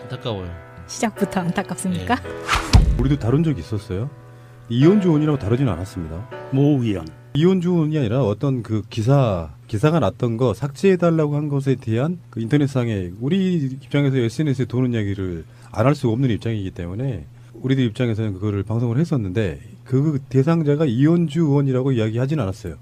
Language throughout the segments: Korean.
안타까워요. 시작부터 안타깝습니까? 네. 우리도 다룬 적이 있었어요. 이현주 의원이라고 다루지는 않았습니다. 모 의원. 이현주 의원이 아니라 어떤 그 기사가 났던 거 삭제해달라고 한 것에 대한 그 인터넷상에 우리 입장에서 SNS에 도는 이야기를 안 할 수가 없는 입장이기 때문에 우리들 입장에서는 그거를 방송을 했었는데 그 대상자가 이현주 의원이라고 이야기하진 않았어요.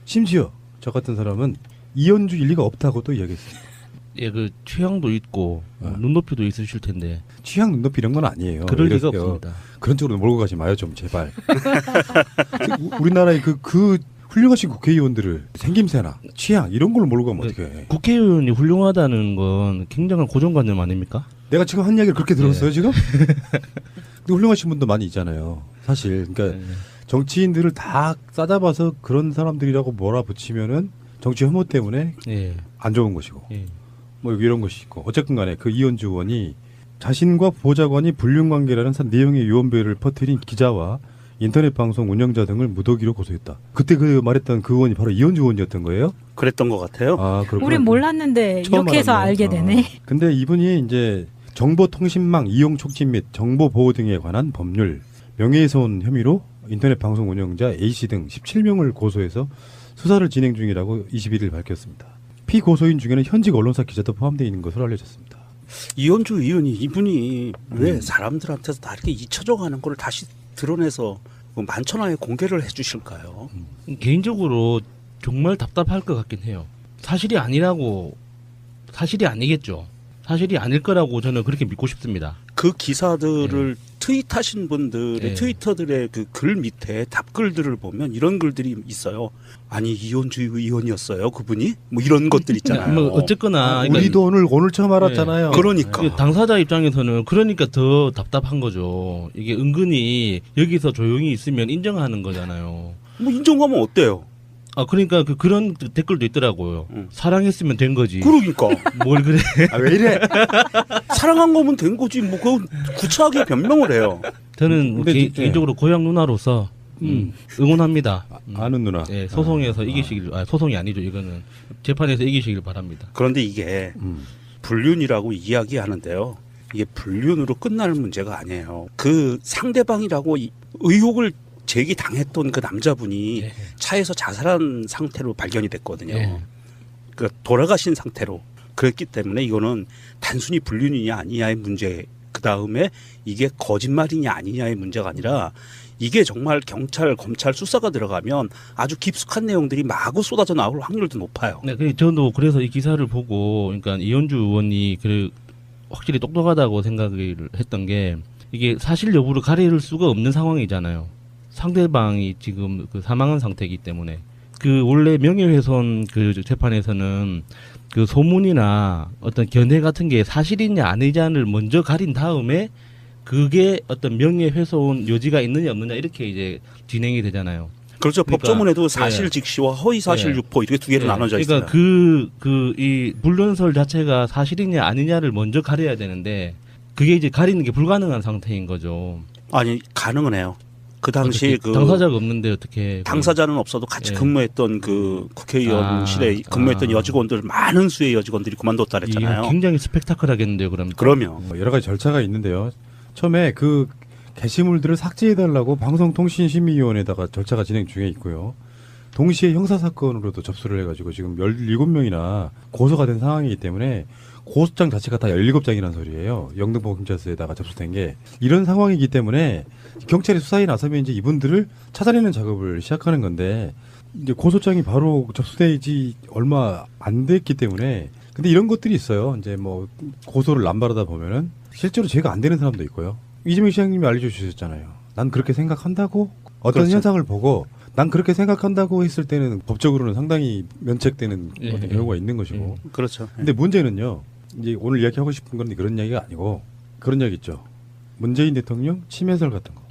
심지어 저 같은 사람은 이현주 일리가 없다고도 이야기했어요. 예, 그 취향도 있고 눈높이도 있으실 텐데 취향 눈높이 이런 건 아니에요. 그럴 리가 이래서요. 없습니다. 그런 쪽으로 몰고 가지 마요 좀 제발. 우리나라의 그 훌륭하신 국회의원들을 생김새나 취향 이런 걸로 몰고 가면 어떡해. 국회의원이 훌륭하다는 건 굉장한 고정관념 아닙니까? 내가 지금 한 이야기를 그렇게 들었어요 지금? 근데 훌륭하신 분도 많이 있잖아요. 사실 그러니까 정치인들을 다 싸잡아서 그런 사람들이라고 몰아붙이면은 정치 혐오 때문에 예. 안 좋은 것이고 예. 뭐 이런 것이 있고 어쨌든 간에 그 이현주 의원이 자신과 보좌관이 불륜관계라는 내용의 유언비어를 퍼뜨린 기자와 인터넷 방송 운영자 등을 무더기로 고소했다. 그때 그 말했던 그 의원이 바로 이현주 의원이었던 거예요? 그랬던 것 같아요. 아, 그렇구나. 우린 몰랐는데 처음 이렇게 해서 알았네요. 알게 되네. 근데 이분이 이제 정보통신망 이용 촉진 및 정보보호 등에 관한 법률, 명예훼손 혐의로 인터넷 방송 운영자 A씨 등 17명을 고소해서 수사를 진행 중이라고 21일 밝혔습니다. 피고소인 중에는 현직 언론사 기자도 포함되어 있는 것으로 알려졌습니다. 이현주 의원이 이분이 왜 사람들한테서 다 이렇게 잊혀져 가는 걸 다시 드러내서 만천하에 공개를 해주실까요? 개인적으로 정말 답답할 것 같긴 해요. 사실이 아니겠죠. 사실이 아닐 거라고 저는 그렇게 믿고 싶습니다. 그 기사들을 트윗하신 분들의 트위터들의 그 글 밑에 답글들을 보면 이런 글들이 있어요. 아니 이현주 의원이었어요 그분이? 뭐 이런 것들 있잖아요. 뭐 어쨌거나 우리도 오늘 처음 알았잖아요. 그러니까 당사자 입장에서는 그러니까 더 답답한 거죠. 이게 은근히 여기서 조용히 있으면 인정하는 거잖아요. 뭐 인정하면 어때요? 아 그러니까 그런 댓글도 있더라고요. 사랑했으면 된 거지. 그러니까 뭘 그래? 아, 왜 이래? 사랑한 거면 된 거지. 뭐 그건 구차하게 변명을 해요. 저는 근데 개인적으로 고향 누나로서 응원합니다. 아는 누나. 네, 소송에서 이기시길, 소송이 아니죠. 이거는 재판에서 이기시길 바랍니다. 그런데 이게 불륜이라고 이야기하는데요. 이게 불륜으로 끝날 문제가 아니에요. 그 상대방이라고 의혹을 제기당했던 그 남자분이 차에서 자살한 상태로 발견이 됐거든요. 그 돌아가신 상태로. 그랬기 때문에 이거는 단순히 불륜이냐 아니냐의 문제, 그 다음에 이게 거짓말이냐 아니냐의 문제가 아니라 이게 정말 경찰, 검찰 수사가 들어가면 아주 깊숙한 내용들이 마구 쏟아져 나올 확률도 높아요. 네, 저도 그래서 이 기사를 보고, 그러니까 이현주 의원이 확실히 똑똑하다고 생각을 했던 게 이게 사실 여부를 가릴 수가 없는 상황이잖아요. 상대방이 지금 그 사망한 상태이기 때문에 그 원래 명예훼손 그 재판에서는 그 소문이나 어떤 견해 같은 게 사실이냐 아니냐를 먼저 가린 다음에 그게 어떤 명예훼손 여지가 있느냐 없느냐 이렇게 이제 진행이 되잖아요. 그렇죠. 그러니까, 법조문에도 사실 직시와 허위 사실 유포 이렇게 두 개로 나눠져 있어요. 그러니까 이 불륜설 자체가 사실이냐 아니냐를 먼저 가려야 되는데 그게 이제 가리는 게 불가능한 상태인 거죠. 아니 가능은 해요. 그 당시 그 당사자가 없는데 어떻게 당사자는 없어도 같이 근무했던 그 국회의원실에 근무했던 여직원들 많은 수의 여직원들이 그만뒀다 그랬잖아요. 굉장히 스펙타클하겠는데요, 그럼. 그러면 여러 가지 절차가 있는데요. 처음에 그 게시물들을 삭제해달라고 방송통신심의위원회에다가 절차가 진행 중에 있고요. 동시에 형사사건으로도 접수를 해가지고 지금 17명이나 고소가 된 상황이기 때문에 고소장 자체가 다 17장이라는 소리예요. 영등포 경찰서에다가 접수된 게. 이런 상황이기 때문에 경찰이 수사에 나서면 이제 이분들을 찾아내는 작업을 시작하는 건데 이제 고소장이 바로 접수되지 얼마 안 됐기 때문에 근데 이런 것들이 있어요. 이제 뭐 고소를 남발하다 보면은 실제로 죄가 안 되는 사람도 있고요. 이재명 시장님이 알려주셨잖아요. 난 그렇게 생각한다고 어떤 그렇죠. 현상을 보고 난 그렇게 생각한다고 했을 때는 법적으로는 상당히 면책되는 어떤 경우가 있는 것이고. 그렇죠. 근데 문제는요. 이제 오늘 이야기하고 싶은 건 그런 이야기가 아니고 그런 이야기 있죠. 문재인 대통령 침해설 같은 거.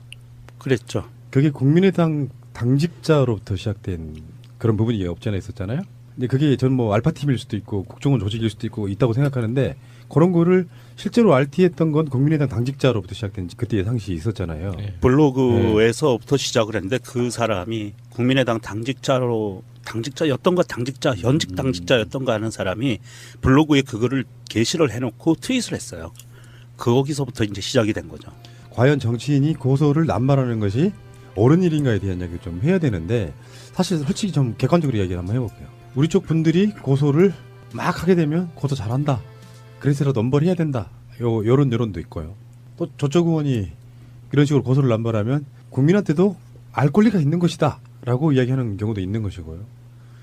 그랬죠. 그게 국민의당 당직자로부터 시작된 그런 부분이 없지 않아 있었잖아요. 근데 그게 전 뭐 알파팀일 수도 있고 국정원 조직일 수도 있고 있다고 생각하는데 그런 거를 실제로 RT했던 건 국민의당 당직자로부터 시작된 그때의 상식이 있었잖아요. 블로그에서부터 시작을 했는데 그 사람이 국민의당 당직자였던가 현직 당직자였던가 하는 사람이 블로그에 그거를 게시를 해놓고 트윗을 했어요. 거기서부터 이제 시작이 된 거죠. 과연 정치인이 고소를 남발하는 것이 옳은 일인가에 대한 이야기를 좀 해야 되는데 사실 솔직히 좀 객관적으로 이야기를 한번 해볼게요. 우리 쪽 분들이 고소를 막 하게 되면 고소 잘한다. 그래서라도 엄벌해야 된다. 요런 여론도 있고요. 또 저쪽 의원이 이런 식으로 고소를 남발하면 국민한테도 알 권리가 있는 것이다 라고 이야기하는 경우도 있는 것이고요.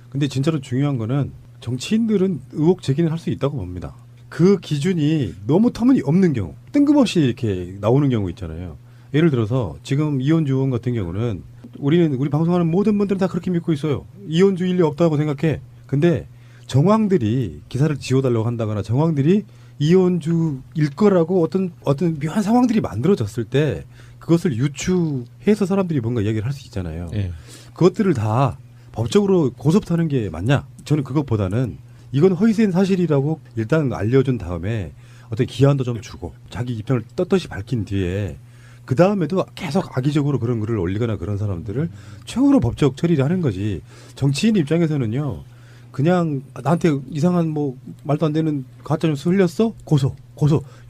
근데 진짜로 중요한 거는 정치인들은 의혹 제기는 할 수 있다고 봅니다. 그 기준이 너무 터무니없는 경우, 뜬금없이 이렇게 나오는 경우 있잖아요. 예를 들어서 지금 이현주 의원 같은 경우는 우리 방송하는 모든 분들은 다 그렇게 믿고 있어요. 이현주 일리 없다고 생각해. 근데 정황들이 기사를 지워달라고 한다거나 정황들이 이현주일 거라고 어떤 묘한 상황들이 만들어졌을 때 그것을 유추해서 사람들이 뭔가 이야기를 할 수 있잖아요. 예. 그것들을 다 법적으로 고소하는 게 맞냐? 저는 그것보다는 이건 허위된 사실이라고 일단 알려준 다음에 어떤 기한도 좀 주고 자기 입장을 떳떳이 밝힌 뒤에 그 다음에도 계속 악의적으로 그런 글을 올리거나 그런 사람들을 최후로 법적 처리를 하는 거지. 정치인 입장에서는요. 그냥 나한테 이상한 뭐 말도 안 되는 가짜 뉴스 흘렸어? 고소.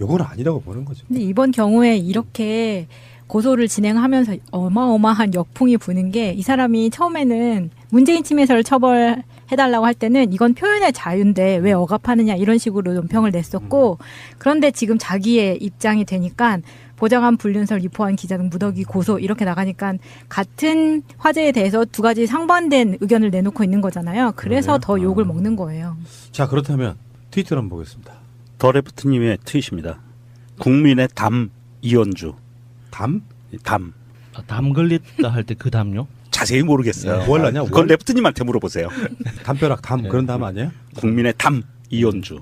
요건 아니라고 보는 거죠. 근데 이번 경우에 이렇게 고소를 진행하면서 어마어마한 역풍이 부는 게 이 사람이 처음에는 문재인 침해설 처벌해달라고 할 때는 이건 표현의 자유인데 왜 억압하느냐 이런 식으로 논평을 냈었고 그런데 지금 자기의 입장이 되니까 보좌관 불륜설 유포한 기자 등 무더기 고소 이렇게 나가니까 같은 화제에 대해서 두 가지 상반된 의견을 내놓고 있는 거잖아요. 그래서 그러네요. 더 욕을 먹는 거예요. 자 그렇다면 트위터를 한번 보겠습니다. 더 레프트님의 트윗입니다. 국민의 담 이현주. 담? 담. 아, 담 걸렸다 할 때 그 담요? 자세히 모르겠어요. 뭘 하냐? 그건 레프트님한테 물어보세요. 담벼락 담 네. 그런 담 아니에요? 국민의 담 이현주.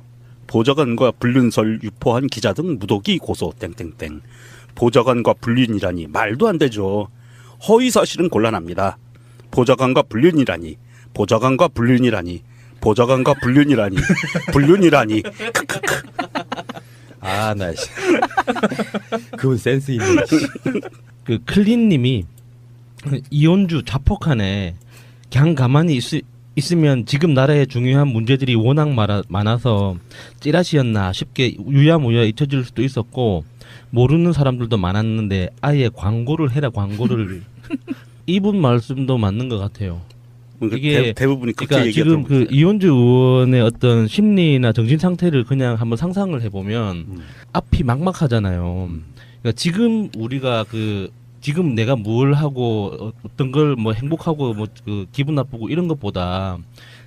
보좌관과 불륜설 유포한 기자 등 무더기 고소 땡땡땡. 보좌관과 불륜이라니 말도 안 되죠. 허위 사실은 곤란합니다. 보좌관과 불륜이라니 불륜이라니 크크크. 나 씨. 그분 센스 있네. 그 클린님이 이현주 자폭하네. 그냥 가만히 있으면 지금 나라의 중요한 문제들이 워낙 많아서 찌라시였나 싶게 유야무야 잊혀질 수도 있었고 모르는 사람들도 많았는데 아예 광고를 해라 광고를. 이분 말씀도 맞는 것 같아요. 이게 대부분이 그렇게 그러니까 지금 얘기하더라고요. 그 이현주 의원의 어떤 심리나 정신 상태를 그냥 한번 상상을 해보면 앞이 막막하잖아요. 그러니까 지금 우리가 지금 내가 뭘 하고 어떤 걸 뭐 행복하고 뭐 그 기분 나쁘고 이런 것보다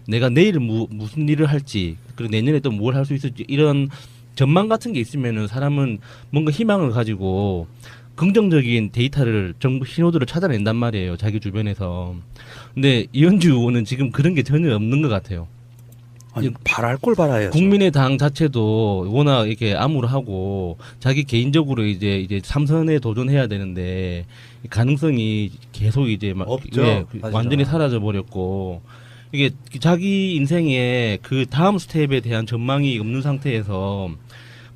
내가 내일 무슨 일을 할지 그리고 내년에 또 뭘 할 수 있을지 이런 전망 같은 게 있으면은 사람은 뭔가 희망을 가지고 긍정적인 데이터를 정보 신호들을 찾아낸단 말이에요. 자기 주변에서. 근데 이현주 의원은 지금 그런 게 전혀 없는 것 같아요. 아니, 바랄 걸 바라야죠. 국민의당 자체도 워낙 이렇게 암울하고 자기 개인적으로 이제 삼선에 도전해야 되는데 가능성이 계속 이제 막 없죠. 완전히 사라져 버렸고 이게 자기 인생에 그 다음 스텝에 대한 전망이 없는 상태에서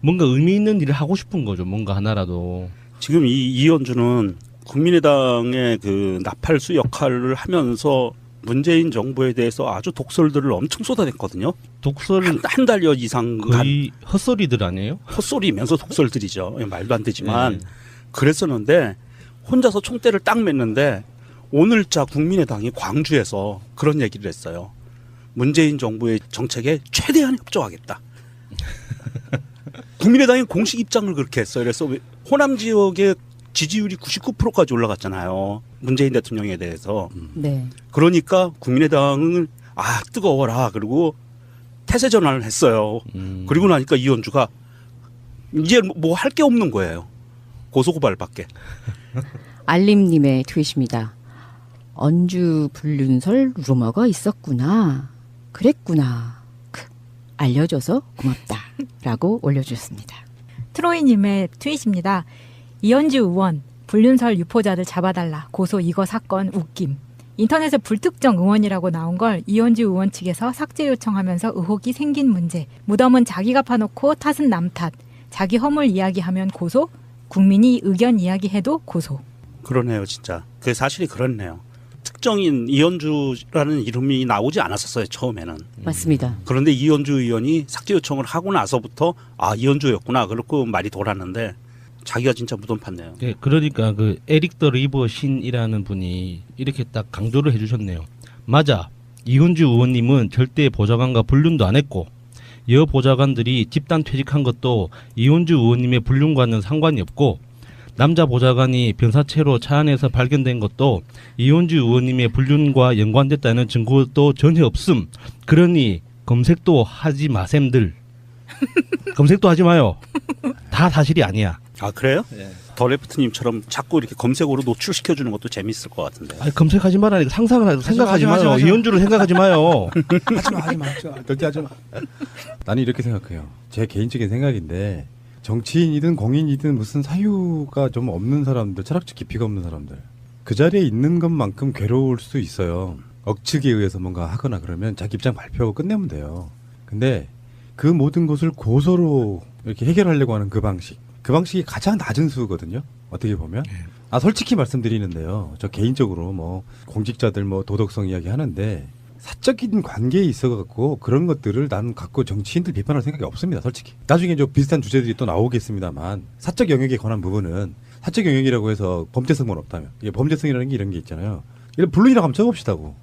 뭔가 의미 있는 일을 하고 싶은 거죠. 뭔가 하나라도. 지금 이현주는 국민의당의 그 나팔수 역할을 하면서 문재인 정부에 대해서 아주 독설들을 엄청 쏟아냈거든요. 독설 한 달여 이상 거의 헛소리들 아니에요? 헛소리면서 독설들이죠. 말도 안 되지만 네. 그랬었는데 혼자서 총대를 딱 맸는데 오늘자 국민의당이 광주에서 그런 얘기를 했어요. 문재인 정부의 정책에 최대한 협조하겠다. 국민의당이 공식 입장을 그렇게 했어요. 그래서 호남 지역의 지지율이 99%까지 올라갔잖아요. 문재인 대통령에 대해서. 네. 그러니까 국민의당은 뜨거워라. 그리고 태세 전환을 했어요. 그리고 나니까 이현주가 이제 뭐 할 게 없는 거예요. 고소고발밖에. 알림님의 트윗입니다. 언주 불륜설 루머가 있었구나. 그랬구나. 알려줘서 고맙다. 라고 올려주셨습니다. 트로이님의 트윗입니다. 이현주 의원 불륜설 유포자들 잡아달라. 고소 이거 사건 웃김. 인터넷에 불특정 의원이라고 나온 걸 이현주 의원 측에서 삭제 요청하면서 의혹이 생긴 문제. 무덤은 자기가 파놓고 탓은 남 탓. 자기 허물 이야기하면 고소. 국민이 의견 이야기해도 고소. 그러네요, 진짜. 그 사실이 그렇네요. 특정인 이현주라는 이름이 나오지 않았었어요, 처음에는. 맞습니다. 그런데 이현주 의원이 삭제 요청을 하고 나서부터 아, 이현주였구나. 그렇고 말이 돌았는데 자기가 진짜 무덤 팠네요. 네, 그러니까 그 에릭 더 리버 신이라는 분이 이렇게 딱 강조를 해주셨네요. 맞아. 이현주 의원님은 절대 보좌관과 불륜도 안 했고 여 보좌관들이 집단 퇴직한 것도 이현주 의원님의 불륜과는 상관이 없고 남자 보좌관이 병사체로 차 안에서 발견된 것도 이현주 의원님의 불륜과 연관됐다는 증거도 전혀 없음. 그러니 검색도 하지 마셈들. 검색도 하지 마요. 다 사실이 아니야. 아, 그래요? 더 레프트님처럼 자꾸 이렇게 검색어로 노출시켜주는 것도 재밌을 것 같은데. 아니, 검색하지 마라. 상상을 하지 생각하지 하지 마요. 마. 이현주를 생각하지 마요. 하지마 절대 하지마. 나는 이렇게 생각해요. 제 개인적인 생각인데 정치인이든 공인이든 무슨 사유가 좀 없는 사람들, 철학적 깊이가 없는 사람들 그 자리에 있는 것만큼 괴로울 수 있어요. 억측에 의해서 뭔가 하거나 그러면 자기 입장 발표하고 끝내면 돼요. 근데 그 모든 것을 고소로 이렇게 해결하려고 하는 그 방식이 가장 낮은 수거든요. 어떻게 보면. 아, 솔직히 말씀드리는데요. 저 개인적으로 뭐 공직자들 뭐 도덕성 이야기 하는데 사적인 관계에 있어갖고 그런 것들을 나는 갖고 정치인들 비판할 생각이 없습니다. 솔직히. 나중에 좀 비슷한 주제들이 또 나오겠습니다만 사적 영역에 관한 부분은 사적 영역이라고 해서 범죄성은 없다면 이게 범죄성이라는 게 이런 게 있잖아요. 이런 불륜이라고 한번 쳐봅시다고.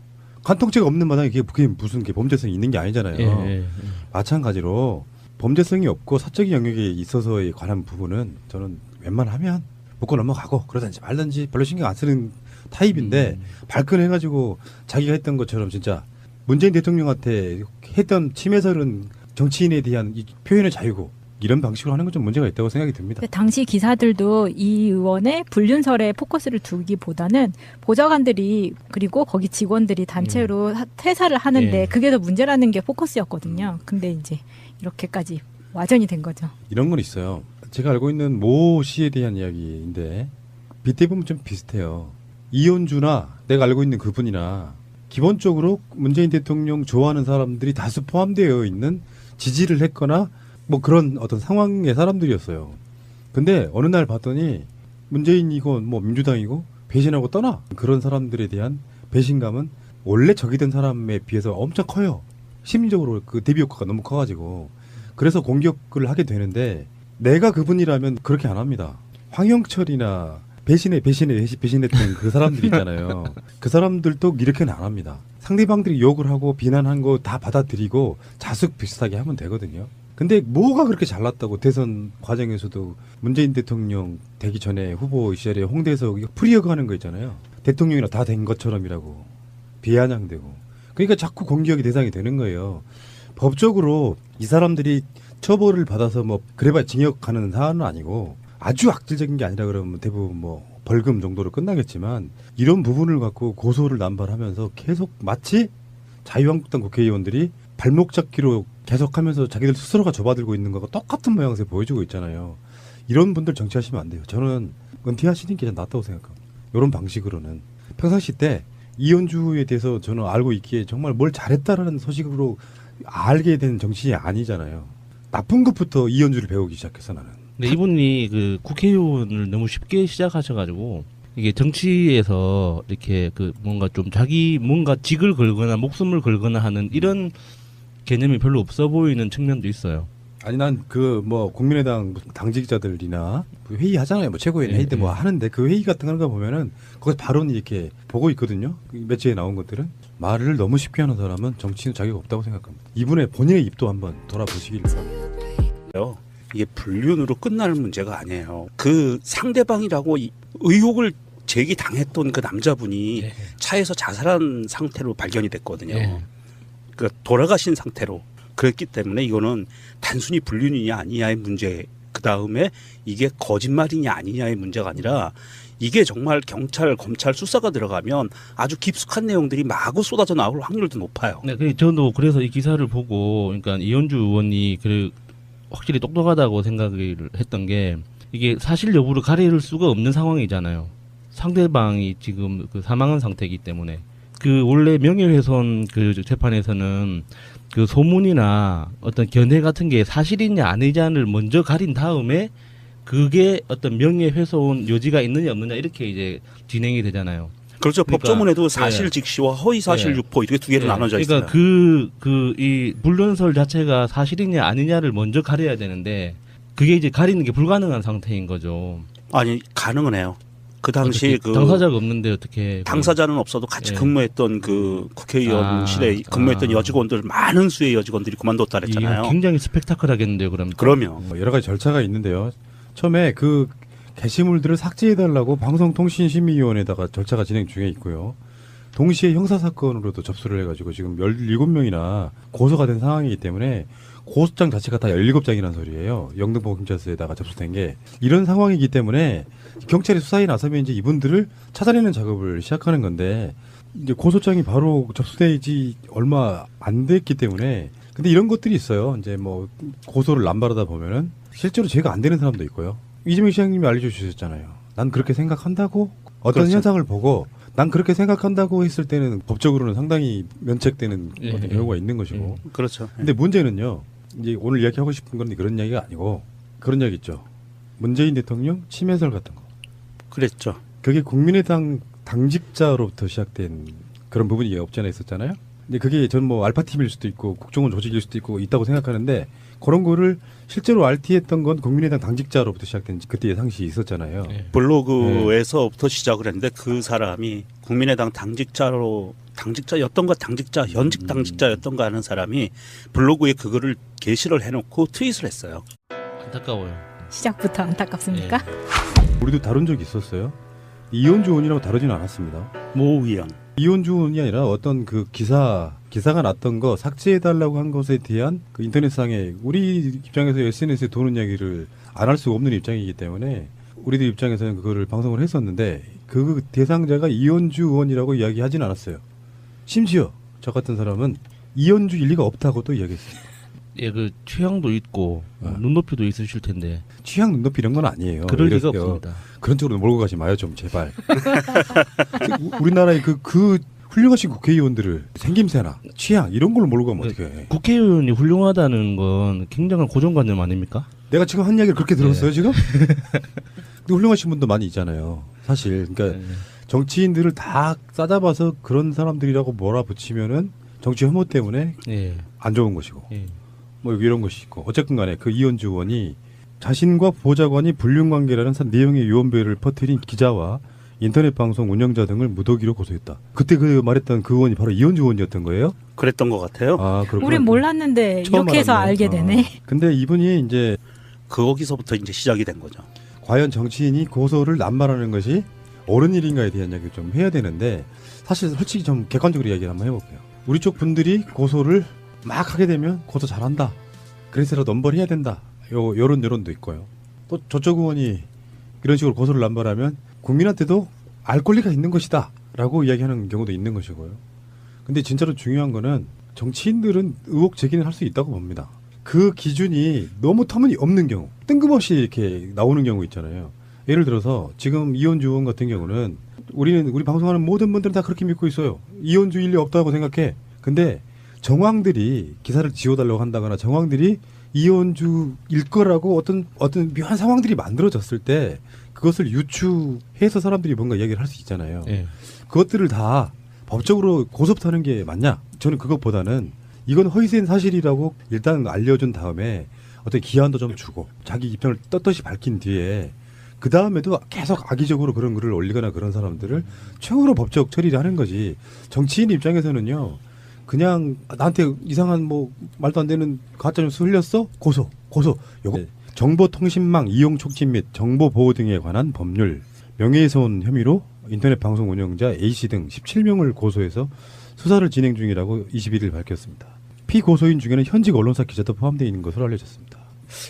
간통죄가 없는 마당에 그게 무슨 게 범죄성이 있는 게 아니잖아요. 마찬가지로 범죄성이 없고 사적인 영역에 있어서에 관한 부분은 저는 웬만하면 묻고 넘어가고 그러든지 말든지 별로 신경 안 쓰는 타입인데 발끈해가지고 자기가 했던 것처럼 진짜 문재인 대통령한테 했던 침해설은 정치인에 대한 이 표현의 자유고 이런 방식으로 하는 건 좀 문제가 있다고 생각이 듭니다. 근데 당시 기사들도 이 의원의 불륜설에 포커스를 두기보다는 보좌관들이 그리고 거기 직원들이 단체로 퇴사를 하는데 예. 그게 더 문제라는 게 포커스였거든요. 근데 이제 이렇게까지 와전이 된 거죠. 이런 건 있어요. 제가 알고 있는 모 씨에 대한 이야기인데 빗대 보면 좀 비슷해요. 이현주나 내가 알고 있는 그분이나 기본적으로 문재인 대통령 좋아하는 사람들이 다수 포함되어 있는 지지를 했거나 뭐 그런 어떤 상황의 사람들이었어요. 근데 어느 날 봤더니 문재인이고 뭐 민주당이고 배신하고 떠나. 그런 사람들에 대한 배신감은 원래 적이 된 사람에 비해서 엄청 커요. 심리적으로 그 대비 효과가 너무 커가지고 그래서 공격을 하게 되는데 내가 그분이라면 그렇게 안 합니다. 황영철이나 배신했던 그 사람들 있잖아요. 그 사람들도 이렇게는 안 합니다. 상대방들이 욕을 하고 비난한 거 다 받아들이고 자숙 비슷하게 하면 되거든요. 근데 뭐가 그렇게 잘났다고 대선 과정에서도 문재인 대통령 되기 전에 후보 시절에 홍대에서 프리허그 하는 거 있잖아요. 대통령이나 다 된 것처럼이라고 비아냥되고. 그러니까 자꾸 공격의 대상이 되는 거예요. 법적으로 이 사람들이 처벌을 받아서 뭐 그래봐야 징역 가는 사안은 아니고 아주 악질적인 게 아니라 그러면 대부분 뭐 벌금 정도로 끝나겠지만 이런 부분을 갖고 고소를 남발하면서 계속 마치 자유한국당 국회의원들이 발목 잡기로 계속하면서 자기들 스스로가 접어들고 있는 거가 똑같은 모양새 보여주고 있잖아요. 이런 분들 정치하시면 안 돼요. 저는 은퇴하시는 게 낫다고 생각합니다. 이런 방식으로는 평상시 때 이현주에 대해서 저는 알고 있기에 정말 뭘 잘했다라는 소식으로 알게 된 정치인이 아니잖아요. 나쁜 것부터 이현주를 배우기 시작해서 나는. 근데 이분이 그 국회의원을 너무 쉽게 시작하셔가지고 이게 정치에서 이렇게 그 뭔가 좀 자기 뭔가 직을 걸거나 목숨을 걸거나 하는 이런 개념이 별로 없어 보이는 측면도 있어요. 아니 난 그 뭐 국민의당 당직자들이나 회의하잖아요. 뭐 최고위원 회의 때 뭐 하는데 그 회의 같은 거 보면은 거기서 발언 이렇게 보고 있거든요. 매체에 나온 것들은 말을 너무 쉽게 하는 사람은 정치인 자격이 없다고 생각합니다. 이분의 본인의 입도 한번 돌아보시길 바랍니다. 이게 불륜으로 끝날 문제가 아니에요. 그 상대방이라고 의혹을 제기당했던 그 남자분이 차에서 자살한 상태로 발견이 됐거든요. 그 돌아가신 상태로. 그랬기 때문에 이거는 단순히 불륜이냐 아니냐의 문제, 그 다음에 이게 거짓말이냐 아니냐의 문제가 아니라 이게 정말 경찰, 검찰 수사가 들어가면 아주 깊숙한 내용들이 마구 쏟아져 나올 확률도 높아요. 네, 저도 그래서 이 기사를 보고, 그러니까 이현주 의원이 확실히 똑똑하다고 생각을 했던 게 이게 사실 여부를 가릴 수가 없는 상황이잖아요. 상대방이 지금 그 사망한 상태이기 때문에 그 원래 명예훼손 그 재판에서는 그 소문이나 어떤 견해 같은 게 사실이냐 아니냐를 먼저 가린 다음에 그게 어떤 명예훼손 여지가 있느냐 없느냐 이렇게 이제 진행이 되잖아요. 그렇죠. 그러니까, 법조문에도 사실 직시와 허위 사실 예. 유포 이렇게 두 개로 나눠져 있어요. 그러니까 이 불륜설 자체가 사실이냐 아니냐를 먼저 가려야 되는데 그게 이제 가리는 게 불가능한 상태인 거죠. 아니 가능은 해요. 그 당시 그 당사자가 없는데 어떻게 당사자는 없어도 같이 예. 근무했던 그 국회의원실에 근무했던 여직원들 많은 수의 여직원들이 그만뒀다 그랬잖아요. 굉장히 스펙타클하겠는데요, 그럼. 그러면 뭐 여러 가지 절차가 있는데요. 처음에 그 게시물들을 삭제해달라고 방송통신심의위원회에다가 절차가 진행 중에 있고요. 동시에 형사사건으로도 접수를 해가지고 지금 17명이나 고소가 된 상황이기 때문에 고소장 자체가 다 17장이라는 소리예요. 영등포경찰서에다가 접수된 게. 이런 상황이기 때문에 경찰이 수사에 나서면 이제 이분들을 찾아내는 작업을 시작하는 건데 이제 고소장이 바로 접수되지 얼마 안 됐기 때문에 근데 이런 것들이 있어요. 이제 뭐 고소를 남발하다 보면은 실제로 죄가 안 되는 사람도 있고요. 이재명 시장님이 알려주셨잖아요. 난 그렇게 생각한다고 어떤 그렇죠. 현상을 보고 난 그렇게 생각한다고 했을 때는 법적으로는 상당히 면책되는 예, 어떤 예. 경우가 있는 것이고. 그렇죠. 근데 문제는요. 이제 오늘 이야기하고 싶은 건 그런 이야기가 아니고 그런 이야기 있죠. 문재인 대통령 침해설 같은 거. 그랬죠. 그게 국민의당 당직자로부터 시작된 그런 부분이 없지 않아 있었잖아요. 근데 그게 전 뭐 알파팀일 수도 있고 국정원 조직일 수도 있고 있다고 생각하는데 그런 거를 실제로 RT했던 건 국민의당 당직자로부터 시작된 그때의 상식이 있었잖아요. 예. 블로그에서부터 시작을 했는데 그 사람이 국민의당 당직자였던가 현직 당직자였던가 하는 사람이 블로그에 그거를 게시를 해놓고 트윗을 했어요. 안타까워요. 시작부터 안타깝습니까? 우리도 다룬 적이 있었어요. 이현주 의원이라고 다루지는 않았습니다. 모 의원. 이현주 의원이 아니라 어떤 그 기사가 났던 거 삭제해달라고 한 것에 대한 그 인터넷상에 우리 입장에서 SNS에 도는 이야기를 안 할 수가 없는 입장이기 때문에 우리들 입장에서는 그거를 방송을 했었는데 그 대상자가 이현주 의원이라고 이야기하진 않았어요. 심지어 저 같은 사람은 이현주 일리가 없다고도 이야기했어요. 예, 그 취향도 있고 눈높이도 있으실 텐데 취향 눈높이 이런 건 아니에요. 그럴 리가 이랬어요. 없습니다. 그런 쪽으로 몰고 가지 마요 좀 제발. 우리나라의 그 훌륭하신 국회의원들을 생김새나 취향 이런 걸로 몰고 가면 어떡해. 국회의원이 훌륭하다는 건 굉장한 고정관념 아닙니까? 내가 지금 한 이야기를 그렇게 들었어요 지금? 근데 훌륭하신 분도 많이 있잖아요. 사실 그러니까 정치인들을 다 싸잡아서 그런 사람들이라고 몰아붙이면은 정치 혐오 때문에 예. 안 좋은 것이고 예. 뭐 이런 것이 있고 어쨌든 간에 그 이현주 의원이 자신과 보좌관이 불륜관계라는 내용의 유언배를 퍼뜨린 기자와 인터넷 방송 운영자 등을 무더기로 고소했다. 그때 그 말했던 그 의원이 바로 이현주 의원이었던 거예요? 그랬던 것 같아요. 아, 그렇구나. 우린 몰랐는데 처음 이렇게 해서 알았네. 알게 되네. 근데 이분이 이제 거기서부터 이제 시작이 된 거죠. 과연 정치인이 고소를 남발하는 것이 옳은 일인가에 대한 이야기를 좀 해야 되는데 사실 솔직히 좀 객관적으로 이야기를 한번 해볼게요. 우리 쪽 분들이 고소를 막 하게 되면 고소 잘한다. 그래서라도 넘버를 해야 된다. 요런 여론도 있고요. 또 저쪽 의원이 이런 식으로 고소를 남발하면 국민한테도 알 권리가 있는 것이다. 라고 이야기하는 경우도 있는 것이고요. 근데 진짜로 중요한 거는 정치인들은 의혹 제기는 할 수 있다고 봅니다. 그 기준이 너무 터무니없는 경우, 뜬금없이 이렇게 나오는 경우 있잖아요. 예를 들어서 지금 이현주 의원 같은 경우는 우리 방송하는 모든 분들은 다 그렇게 믿고 있어요. 이현주 일리 없다고 생각해. 근데 정황들이 기사를 지워달라고 한다거나 정황들이 이현주일 거라고 어떤 묘한 상황들이 만들어졌을 때 그것을 유추해서 사람들이 뭔가 이야기를 할 수 있잖아요. 예. 그것들을 다 법적으로 고소부터 하는 게 맞냐? 저는 그것보다는 이건 허위된 사실이라고 일단 알려준 다음에 어떤 기한도 좀 주고 자기 입장을 떳떳이 밝힌 뒤에 그 다음에도 계속 악의적으로 그런 글을 올리거나 그런 사람들을 최후로 법적 처리를 하는 거지. 정치인 입장에서는요. 그냥 나한테 이상한 뭐 말도 안 되는 가짜뉴스 흘렸어? 고소. 요거 정보통신망 이용 촉진 및 정보보호 등에 관한 법률 명예훼손 혐의로 인터넷 방송 운영자 A씨 등 17명을 고소해서 수사를 진행 중이라고 21일 밝혔습니다. 피고소인 중에는 현직 언론사 기자도 포함되어 있는 것으로 알려졌습니다.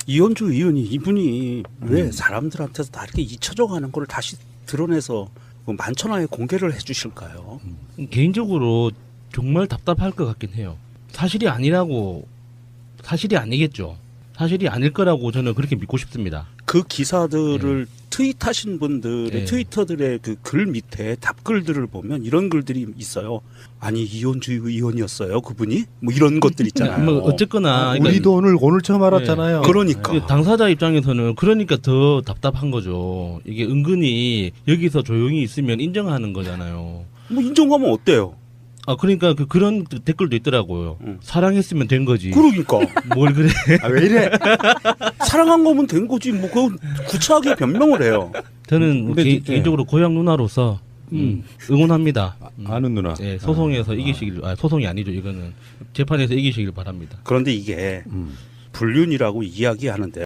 이현주 의원이 이분이 왜 사람들한테서 다 이렇게 잊혀져 가는 걸 다시 드러내서 만천하에 공개를 해 주실까요? 개인적으로 정말 답답할 것 같긴 해요. 사실이 아니겠죠. 사실이 아닐 거라고 저는 그렇게 믿고 싶습니다. 그 기사들을 트윗하신 분들의 네. 트위터들의 그 글 밑에 답글들을 보면 이런 글들이 있어요. 아니 이현주 의원이었어요 그분이? 뭐 이런 것들 있잖아요. 뭐 어쨌거나 그러니까 우리도 오늘 처음 알았잖아요. 그러니까 그 당사자 입장에서는 그러니까 더 답답한 거죠. 이게 은근히 여기서 조용히 있으면 인정하는 거잖아요. 뭐 인정하면 어때요? 아 그러니까 그런 댓글도 있더라고요. 사랑했으면 된 거지. 그러니까 뭘 그래? 아, 왜 이래? 사랑한 거면 된 거지. 뭐 그건 구차하게 변명을 해요. 저는 근데 진짜- 개인적으로 고향 누나로서 응원합니다. 아는 누나. 예, 소송에서 이기시길, 소송이 아니죠. 이거는 재판에서 이기시길 바랍니다. 그런데 이게 불륜이라고 이야기하는데